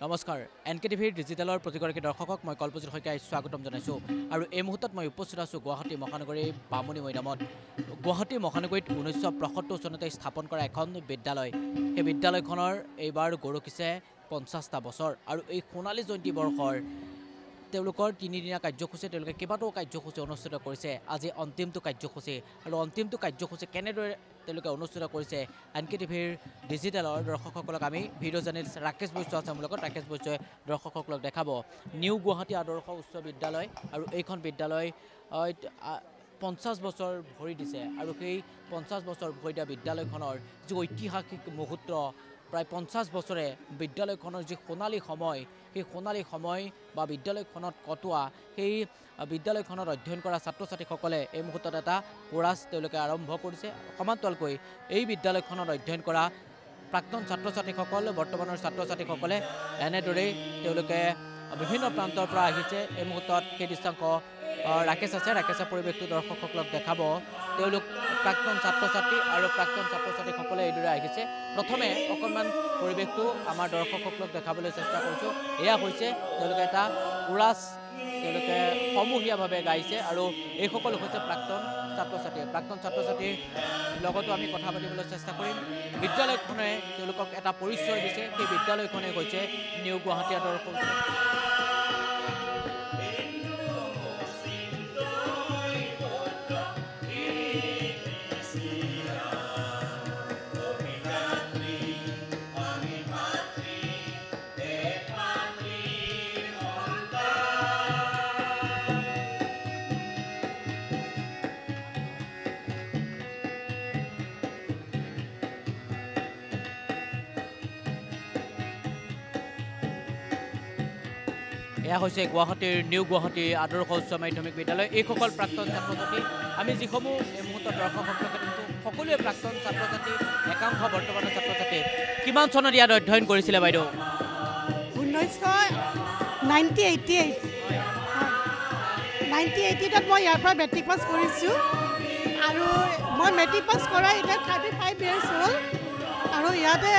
নমস্কাৰ NKTVৰ ডিজিটেলৰ প্ৰতিগৰাকী দৰ্শকক মই কল্পজিৎ শইকীয়াই স্বাগতম জনাইছোঁ আৰু এই মুহূৰ্তত মই উপস্থিত আছোঁ গুৱাহাটী মহানগৰীৰ বামুণী মৈদামত। গুৱাহাটী মহানগৰীত 1975 চনতে স্থাপন কৰা এখন বিদ্যালয়। এই বিদ্যালয়খনৰ এইবাৰ গৌৰকিছে 50টা বছৰ আৰু এই সোণালী জয়ন্তী বৰ্ষৰ তেওঁলোকৰ তিনিদিনীয়া কাৰ্যসূচী তেওঁলোকে কেইবাটাও কাৰ্যসূচী অনুষ্ঠিত কৰিছে। আজি অন্তিমটো কাৰ্যসূচী আৰু অন্তিমটো কাৰ্যসূচী কেনেদৰে তেওঁলোকে অনুষ্ঠিত কৰিছে NKTVৰ ডিজিটেলৰ দৰ্শকসকলক আমি ভিডিঅ' জাৰ্নেলিষ্ট ৰাকেশ বৈশ্য আছে মোৰ লগত। ৰাকেশ বৈশ্যই দৰ্শকসকলক দেখাব নিউ গুৱাহাটী আদৰ্শ উচ্চ বিদ্যালয় আৰু এইখন বিদ্যালয় 50 বছৰ ভৰি দিছে আৰু সেই 50 বছৰ ভৰি দিয়া বিদ্যালয়খনৰ যি ঐতিহাসিক মুহূৰ্ত প্ৰায় 50 বছৰে বিদ্যালয়খনৰ যি সোণালী সময় সেই সোণালী সময় বা বিদ্যালয়খনত কটোৱা সেই বিদ্যালয়খনত অধ্যয়ন কৰা ছাত্ৰ ছাত্ৰীসকলে এই মুহূৰ্তত এটা কোৰাছ তেওঁলোকে আৰম্ভ কৰিছে। সমান্তৰালকৈ এই বিদ্যালয়খনত অধ্যয়ন কৰা প্ৰাক্তন ছাত্ৰ ছাত্ৰীসকল বৰ্তমানৰ ছাত্ৰ ছাত্ৰীসকলে এনেদৰেই তেওঁলোকে বিভিন্ন প্ৰান্তৰ পৰা আহিছে। এই মুহূৰ্তত সেই দৃশ্যাংশ ৰাকেশ আছে, ৰাকেশে পৰিৱেশটো দৰ্শকসকলক দেখাব। তেওঁলোক প্ৰাক্তন ছাত্ৰ ছাত্ৰী আৰু প্ৰাক্তন ছাত্ৰ ছাত্ৰীসকলে এইদৰে আহিছে। প্ৰথমে অকণমান পৰিৱেশটো আমাৰ দৰ্শকসকলক দেখাবলৈ চেষ্টা কৰিছোঁ। এয়া হৈছে তেওঁলোকে এটা কোৰাছ তেওঁলোকে সমূহীয়াভাৱে গাইছে আৰু এইসকল হৈছে প্ৰাক্তন ছাত্ৰ ছাত্ৰী। প্ৰাক্তন ছাত্ৰ ছাত্ৰীৰ লগতো আমি কথা পাতিবলৈ চেষ্টা কৰিম। বিদ্যালয়খনে তেওঁলোকক এটা পৰিচয় দিছে, সেই বিদ্যালয়খনে হৈছে নিউ গুৱাহাটী আদৰ্শ। এয়া হৈছে গুৱাহাটীৰ নিউ গুৱাহাটী আদৰ্শ উচ্চ মাধ্যমিক বিদ্যালয়। এইসকল প্ৰাক্তন ছাত্ৰ ছাত্ৰী আমি যিসমূহ এই মুহূৰ্তত দৰ্শকসকলক দেখিছোঁ সকলোৱে প্ৰাক্তন ছাত্ৰ ছাত্ৰী, একাংশ বৰ্তমানৰ ছাত্ৰ ছাত্ৰী। কিমান চনত ইয়াত অধ্যয়ন কৰিছিলে বাইদেউ? 1988 মই ইয়াৰ পৰা মেট্ৰিক পাছ কৰিছোঁ আৰু মই মেট্ৰিক পাছ কৰা এতিয়া 35 ইয়াৰ্ছ হ'ল আৰু ইয়াতে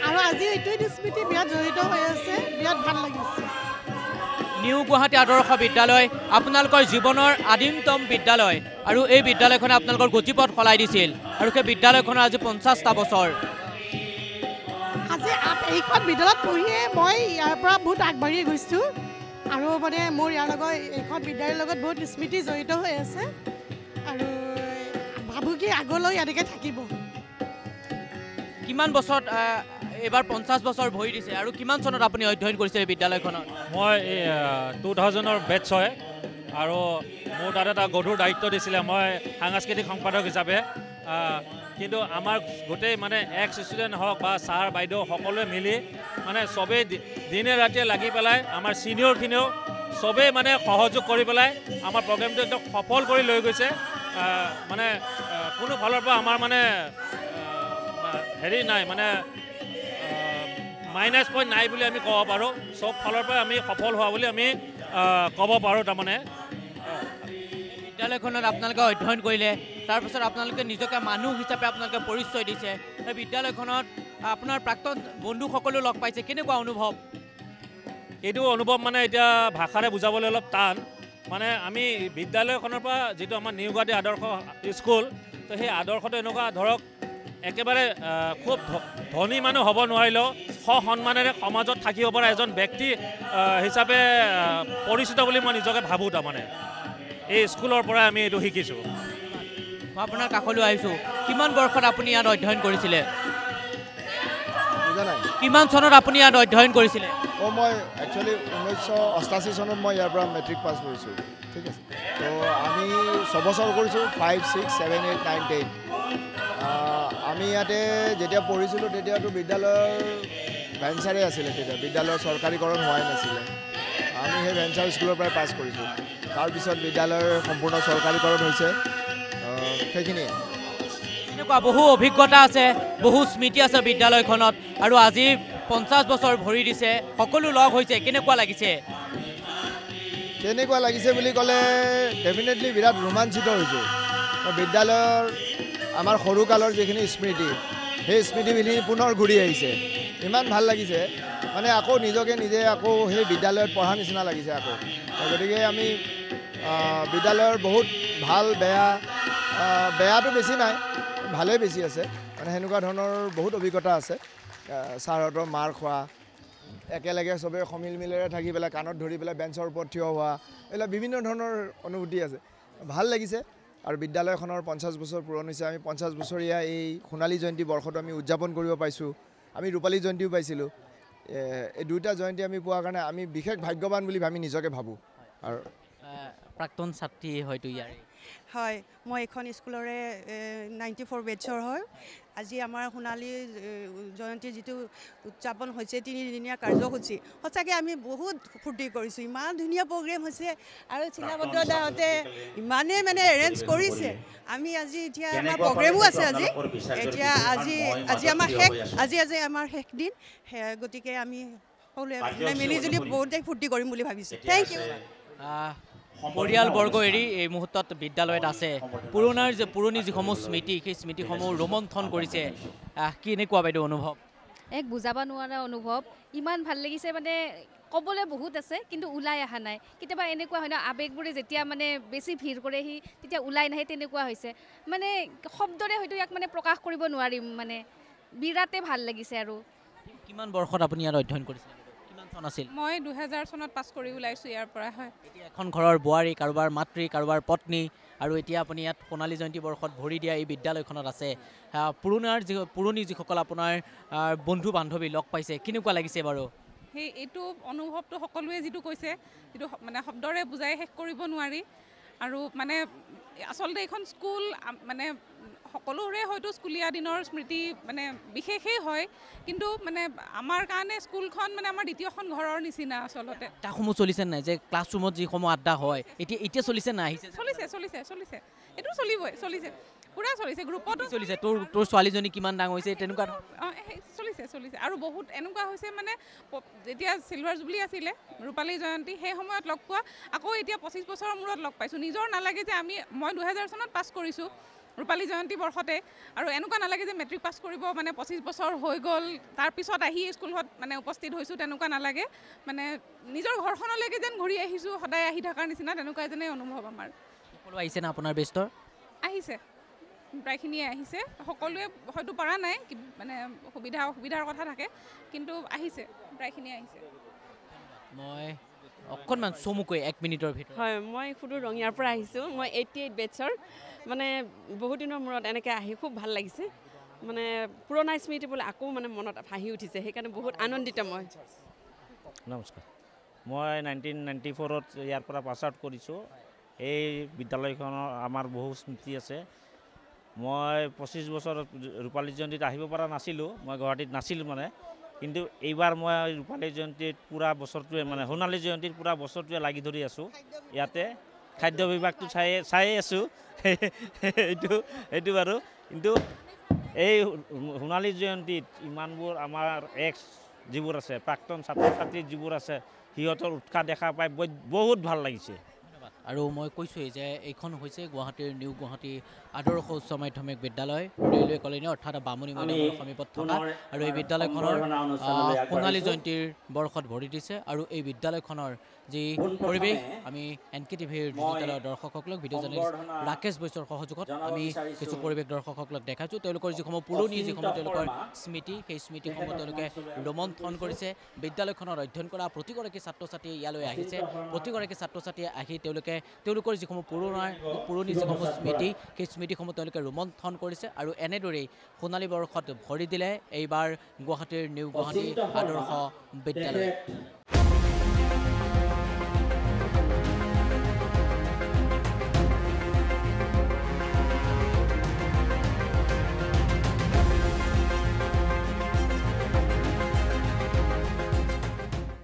আৰু আজি এইটোৱে স্মৃতি বিৰাট জড়িত হৈ আছে, বিৰাট ভাল লাগিছে। নিউ গুৱাহাটী আদৰ্শ বিদ্যালয় আপোনালোকৰ জীৱনৰ আদিমতম বিদ্যালয় আৰু এই বিদ্যালয়খনে আপোনালোকৰ গতিপথ সলাই দিছিল আৰু সেই বিদ্যালয়খনৰ আজি 50টা বছৰ। আজি এইখন বিদ্যালয়ত পঢ়িয়ে মই ইয়াৰ পৰা বহুত আগবাঢ়ি গৈছোঁ আৰু মানে মোৰ ইয়াৰ লগত এইখন বিদ্যালয়ৰ লগত বহুত স্মৃতি জড়িত হৈ আছে আৰু ভাবোঁ কি আগলৈ এনেকৈ থাকিব। কিমান বছৰত এইবাৰ 50 বছৰ ভৰি দিছে আৰু কিমান চনত আপুনি অধ্যয়ন কৰিছে এই বিদ্যালয়খনত? মই 2000ৰ বেটছ হয় আৰু মোৰ তাত এটা গধুৰ দায়িত্ব দিছিলে, মই সাংস্কৃতিক সম্পাদক হিচাপে। কিন্তু আমাৰ গোটেই মানে এক্স ষ্টুডেণ্ট হওক বা ছাৰ বাইদেউ সকলোৱে মিলি মানে চবেই দিনে ৰাতিয়ে লাগি পেলাই আমাৰ ছিনিয়ৰখিনিও চবেই মানে সহযোগ কৰি পেলাই আমাৰ প্ৰগ্ৰেমটো একদম সফল কৰি লৈ গৈছে। মানে কোনো ফালৰ পৰা আমাৰ মানে হেৰি নাই, মানে মাইনাছ পইণ্ট নাই বুলি আমি ক'ব পাৰোঁ। চব ফালৰ পৰা আমি সফল হোৱা বুলি আমি ক'ব পাৰোঁ। তাৰমানে বিদ্যালয়খনত আপোনালোকে অধ্যয়ন কৰিলে, তাৰপিছত আপোনালোকে নিজকে মানুহ হিচাপে আপোনালোকে পৰিচয় দিছে। এই বিদ্যালয়খনত আপোনাৰ প্ৰাক্তন বন্ধুসকলো লগ পাইছে, কেনেকুৱা অনুভৱ? এইটো অনুভৱ মানে এতিয়া ভাষাৰে বুজাবলৈ অলপ টান। মানে আমি বিদ্যালয়খনৰ পৰা যিটো আমাৰ নিউ গুৱাহাটী আদৰ্শ স্কুল, তো সেই আদৰ্শটো এনেকুৱা ধৰক একেবাৰে খুব ধনী মানুহ হ'ব নোৱাৰিলেও সন্মানেৰে সমাজত থাকিব পৰা এজন ব্যক্তি হিচাপে পৰিচিত বুলি মই নিজকে ভাবোঁ। তাৰমানে এই স্কুলৰ পৰাই আমি এইটো শিকিছোঁ। মই আপোনাৰ কাষলৈ আহিছোঁ। কিমান বৰ্ষত আপুনি ইয়াত অধ্যয়ন কৰিছিলে? কিমান চনত আপুনি ইয়াত অধ্যয়ন কৰিছিলে? মই একচুৱেলি 1988 চনত মই ইয়াৰ পৰা মেট্ৰিক পাছ কৰিছোঁ। ঠিক আছে, তো আমি 6 বছৰ কৰিছোঁ, 5, 6, 7, 8, 9, 10। আমি ইয়াতে যেতিয়া পঢ়িছিলোঁ তেতিয়াতো বিদ্যালয়ৰ ভেঞ্চাৰে আছিলে, তেতিয়া বিদ্যালয়ৰ চৰকাৰীকৰণ হোৱাই নাছিলে। আমি সেই ভেঞ্চাৰ স্কুলৰ পৰাই পাছ কৰিছোঁ। তাৰপিছত বিদ্যালয়ৰ সম্পূৰ্ণ চৰকাৰীকৰণ হৈছে, সেইখিনিয়ে। এনেকুৱা বহু অভিজ্ঞতা আছে, বহু স্মৃতি আছে বিদ্যালয়খনত আৰু আজি 50 বছৰ ভৰি দিছে, সকলো লগ হৈছে। কেনেকুৱা লাগিছে? কেনেকুৱা লাগিছে বুলি ক'লে ডেফিনেটলি বিৰাট ৰোমাঞ্চিত হৈছোঁ। বিদ্যালয়ৰ আমাৰ সৰুকালৰ যিখিনি স্মৃতি, সেই স্মৃতিখিনি পুনৰ ঘূৰি আহিছে। ইমান ভাল লাগিছে মানে আকৌ নিজে আকৌ সেই বিদ্যালয়ত পঢ়া নিচিনা লাগিছে আকৌ গতিকে আমি বিদ্যালয়ৰ বহুত ভাল বেয়াটো বেছি নাই ভালেই বেছি আছে মানে সেনেকুৱা ধৰণৰ বহুত অভিজ্ঞতা আছে ছাৰহঁতৰ মাৰ খোৱা একেলগে চবে সমিল মিলেৰে থাকি পেলাই কাণত ধৰি পেলাই বেঞ্চৰ ওপৰত থিয় হোৱা এইবিলাক বিভিন্ন ধৰণৰ অনুভূতি আছে ভাল লাগিছে আৰু বিদ্যালয়খনৰ 50 বছৰ পূৰণ হৈছে আমি 50 বছৰীয়া এই সোণালী জয়ন্তী বৰ্ষটো আমি উদযাপন কৰিব পাইছোঁ আমি ৰূপালী জয়ন্তীও পাইছিলোঁ এই দুটা জয়ন্তী আমি পোৱাৰ কাৰণে আমি বিশেষ ভাগ্যৱান বুলি আমি নিজকে ভাবোঁ আৰু প্ৰাক্তন ছাত্ৰী হয়তো ইয়াৰে হয় মই এখন স্কুলৰে 94 বেটছৰ হয় আজি আমাৰ সোণালী জয়ন্তী যিটো উদযাপন হৈছে 3দিনীয়া কাৰ্যসূচী সঁচাকৈ আমি বহুত ফূৰ্তি কৰিছোঁ ইমান ধুনীয়া প্ৰগ্ৰেম হৈছে আৰু চিলাবদ্ধ দাহঁতে ইমানেই মানে এৰেঞ্জ কৰিছে আমি আজি এতিয়া আমাৰ প্ৰগ্ৰেমো আছে আজি আমাৰ শেষ দিন গতিকে আমি সকলোৱে মিলিজুলি বহুতেই ফূৰ্তি কৰিম বুলি ভাবিছোঁ থেংক ইউ পৰিয়ালবৰ্গ এৰি এই মুহূৰ্তত বিদ্যালয়ত আছে পুৰণি যিসমূহ স্মৃতি সেই স্মৃতিসমূহ ৰোমন্থন কৰিছে কেনেকুৱা বাইদেউ অনুভৱ এক বুজাব নোৱাৰা অনুভৱ ইমান ভাল লাগিছে মানে ক'বলৈ বহুত আছে কিন্তু ওলাই অহা নাই কেতিয়াবা এনেকুৱা হয় ন আৱেগবোৰে যেতিয়া মানে বেছি ভিৰ কৰেহি তেতিয়া ওলাই নাহে তেনেকুৱা হৈছে মানে শব্দৰে হয়তো ইয়াক মানে প্ৰকাশ কৰিব নোৱাৰিম মানে বিৰাটেই ভাল লাগিছে আৰু কিমান বৰ্ষত আপুনি ইয়াত অধ্যয়ন কৰিছিল মই 2000 চনত পাছ কৰি ওলাইছোঁ ইয়াৰ পৰা হয় এতিয়া এখন ঘৰৰ বোৱাৰী কাৰোবাৰ মাতৃ কাৰোবাৰ পত্নী আৰু এতিয়া আপুনি ইয়াত সোণালী জয়ন্তী বৰ্ষত ভৰি দিয়া এই বিদ্যালয়খনত আছে পুৰণি যিসকল আপোনাৰ বন্ধু বান্ধৱী লগ পাইছে কেনেকুৱা লাগিছে বাৰু সেই এইটো অনুভৱটো সকলোৱে যিটো কৈছে যিটো মানে শব্দৰে বুজাই শেষ কৰিব নোৱাৰি আৰু মানে আচলতে এইখন স্কুল মানে সকলোৰে হয়তো স্কুলীয়া দিনৰ স্মৃতি মানে বিশেষেই হয় কিন্তু মানে আমাৰ কাৰণে স্কুলখন মানে আমাৰ দ্বিতীয়খন ঘৰৰ নিচিনা আচলতে তাসমূহ চলিছে নাই যে ক্লাছৰুমত যিসমূহ আড্ডা হয় এতিয়া চলিছে নাই চলিছে এইটো চলিবই চলিছে পুৰা চলিছে গ্ৰুপতো চলিছে তোৰ ছোৱালীজনী কিমান ডাঙৰ হৈছে তেনেকুৱা চলিছে আৰু বহুত এনেকুৱা হৈছে মানে যেতিয়া চিলভাৰ জুবলি আছিলে ৰূপালী জয়ন্তী সেই সময়ত লগ পোৱা আকৌ এতিয়া 25 বছৰৰ মূৰত লগ পাইছোঁ নিজৰ নালাগে যে মই 2000 চনত পাছ কৰিছোঁ ৰূপালী জয়ন্তী বৰ্ষতে আৰু এনেকুৱা নালাগে যে মেট্ৰিক পাছ কৰিব মানে 25 বছৰ হৈ গ'ল তাৰপিছত আহি স্কুলত মানে উপস্থিত হৈছোঁ তেনেকুৱা নালাগে মানে নিজৰ ঘৰখনলৈকে যেন ঘূৰি আহিছোঁ সদায় আহি থকাৰ নিচিনা তেনেকুৱা যেনেই অনুভৱ আমাৰ সকলো আহিছে না আপোনাৰ বেষ্টৰ আহিছে প্ৰায়খিনিয়ে আহিছে সকলোৱে হয়তো পৰা নাই মানে অসুবিধাৰ কথা থাকে কিন্তু আহিছে প্ৰায়খিনিয়ে আহিছে মই অকণমান চমুকৈ 1 মিনিটৰ ভিতৰত হয় মই সুদূৰ ৰঙিয়াৰ পৰা আহিছোঁ মই 88 বেটছৰ মানে বহুত দিনৰ মূৰত এনেকৈ আহি খুব ভাল লাগিছে মানে পুৰণা স্মৃতি বোলে আকৌ মানে মনত ভাহি উঠিছে সেইকাৰণে বহুত আনন্দিত মই নমস্কাৰ মই 1994ত ইয়াৰ পৰা পাছ আউট কৰিছোঁ এই বিদ্যালয়খনৰ আমাৰ বহু স্মৃতি আছে মই 25 বছৰ ৰূপালী জয়ন্তীত আহিব পৰা নাছিলোঁ মই গুৱাহাটীত নাছিলোঁ মানে কিন্তু এইবাৰ মই ৰূপালী জয়ন্তীত পুৰা বছৰটোৱে মানে সোণালী জয়ন্তীত পুৰা বছৰটোৱে লাগি ধৰি আছোঁ ইয়াতে খাদ্য বিভাগটো চায়ে আছোঁ এইটো বাৰু কিন্তু এই সোণালী জয়ন্তীত ইমানবোৰ আমাৰ যিবোৰ আছে প্ৰাক্তন ছাত্ৰ ছাত্ৰী যিবোৰ আছে সিহঁতৰ উৎসাহ দেখা পাই বহুত ভাল লাগিছে আৰু মই কৈছোঁৱেই যে এইখন হৈছে গুৱাহাটীৰ নিউ গুৱাহাটী আদৰ্শ উচ্চ মাধ্যমিক বিদ্যালয় ৰেলৱে কলনী অৰ্থাৎ বামুণী মৈদামৰ সমীপত থকা আৰু এই বিদ্যালয়খনৰ সোণালী জয়ন্তীৰ বৰ্ষত ভৰি দিছে আৰু এই বিদ্যালয়খনৰ যি পৰিৱেশ আমি NKTVৰ ডিজিটেলৰ দৰ্শকসকলক ভিডিঅ' জাৰ্নেলিষ্ট ৰাকেশ বৈশ্যৰ সহযোগত আমি কিছু পৰিৱেশ দৰ্শকসকলক দেখাইছোঁ তেওঁলোকৰ যিসমূহ পুৰণি তেওঁলোকৰ স্মৃতি সেই স্মৃতিসমূহ তেওঁলোকে ৰোমন্থন কৰিছে বিদ্যালয়খনত অধ্যয়ন কৰা প্ৰতিগৰাকী ছাত্ৰ ছাত্ৰীয়ে ইয়ালৈ আহিছে প্ৰতিগৰাকী ছাত্ৰ ছাত্ৰীয়ে আহি তেওঁলোকৰ যিসমূহ পুৰণি যিসমূহ স্মৃতি সেই স্মৃতিসমূহ তেওঁলোকে ৰোমন্থন কৰিছে আৰু এনেদৰেই সোণালী বৰ্ষত ভৰি দিলে এইবাৰ গুৱাহাটীৰ নিউ গুৱাহাটী আদৰ্শ বিদ্যালয়